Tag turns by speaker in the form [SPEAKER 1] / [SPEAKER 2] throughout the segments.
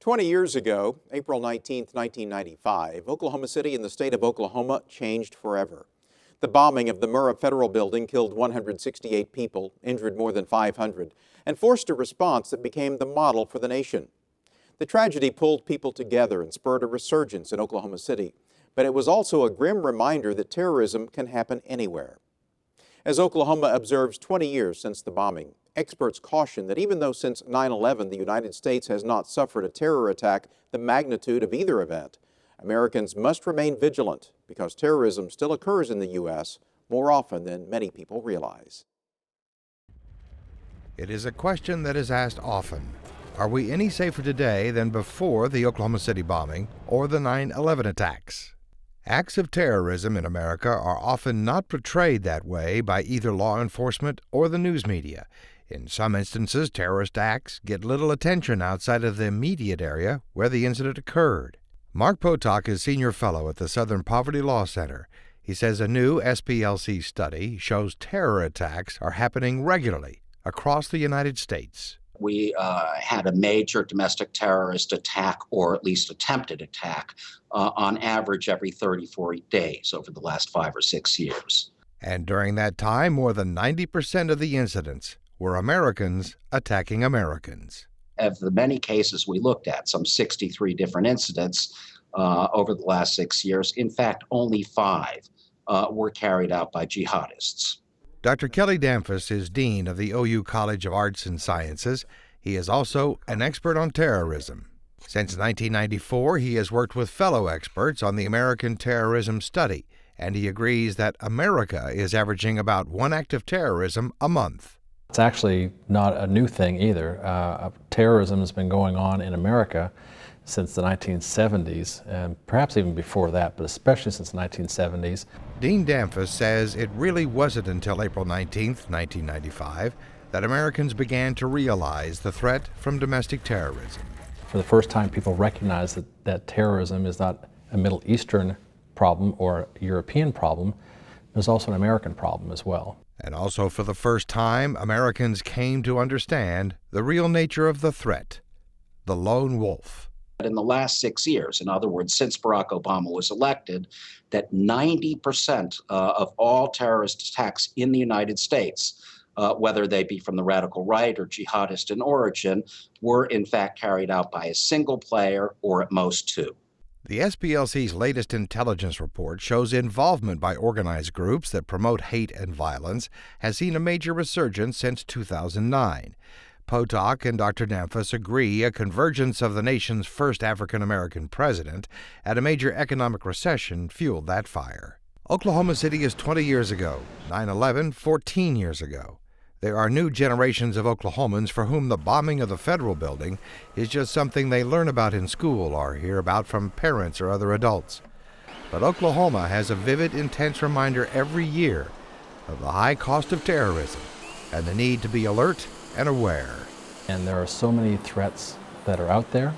[SPEAKER 1] 20 years ago, April 19, 1995, Oklahoma City and the state of Oklahoma changed forever. The bombing of the Murrah Federal Building killed 168 people, injured more than 500, and forced a response that became the model for the nation. The tragedy pulled people together and spurred a resurgence in Oklahoma City, but it was also a grim reminder that terrorism can happen anywhere. As Oklahoma observes 20 years since the bombing, experts caution that even though since 9/11 the United States has not suffered a terror attack the magnitude of either event, Americans must remain vigilant because terrorism still occurs in the U.S. more often than many people realize.
[SPEAKER 2] It is a question that is asked often. Are we any safer today than before the Oklahoma City bombing or the 9/11 attacks? Acts of terrorism in America are often not portrayed that way by either law enforcement or the news media. In some instances, terrorist acts get little attention outside of the immediate area where the incident occurred. Mark Potok is senior fellow at the Southern Poverty Law Center. He says a new SPLC study shows terror attacks are happening regularly across the United States.
[SPEAKER 3] We had a major domestic terrorist attack, or at least attempted attack, on average every 34 days over the last 5 or 6 years.
[SPEAKER 2] And during that time, more than 90% of the incidents were Americans attacking Americans.
[SPEAKER 3] Of the many cases we looked at, some 63 different incidents over the last 6 years, in fact, only 5 were carried out by jihadists.
[SPEAKER 2] Dr. Kelly Damphus is Dean of the OU College of Arts and Sciences. He is also an expert on terrorism. Since 1994, he has worked with fellow experts on the American terrorism study, and he agrees that America is averaging about 1 act of terrorism a month.
[SPEAKER 4] It's actually not a new thing either. Terrorism has been going on in America since the 1970s, and perhaps even before that, but especially since the 1970s.
[SPEAKER 2] Dean Damphus says it really wasn't until April 19, 1995, that Americans began to realize the threat from domestic terrorism.
[SPEAKER 4] For the first time, people recognized that terrorism is not a Middle Eastern problem or a European problem, there's also an American problem as well.
[SPEAKER 2] And also for the first time, Americans came to understand the real nature of the threat, the lone wolf.
[SPEAKER 3] In the last 6 years, in other words, since Barack Obama was elected, that 90% of all terrorist attacks in the United States, whether they be from the radical right or jihadist in origin, were in fact carried out by a single player or at most 2.
[SPEAKER 2] The SPLC's latest intelligence report shows involvement by organized groups that promote hate and violence has seen a major resurgence since 2009. Potok and Dr. Damphus agree a convergence of the nation's first African-American president and a major economic recession fueled that fire. Oklahoma City is 20 years ago, 9/11 14 years ago. There are new generations of Oklahomans for whom the bombing of the federal building is just something they learn about in school or hear about from parents or other adults. But Oklahoma has a vivid, intense reminder every year of the high cost of terrorism and the need to be alert and aware.
[SPEAKER 4] And there are so many threats that are out there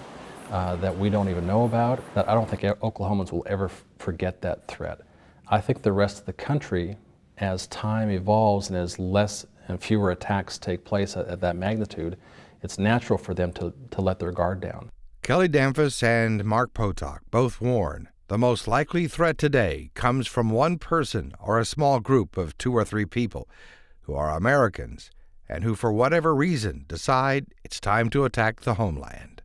[SPEAKER 4] that we don't even know about, that I don't think Oklahomans will ever forget that threat. I think the rest of the country, as time evolves and as less and fewer attacks take place at that magnitude, it's natural for them to let their guard down.
[SPEAKER 2] Kelly Damphus and Mark Potok both warn the most likely threat today comes from one person or a small group of 2 or 3 people who are Americans and who, for whatever reason, decide it's time to attack the homeland.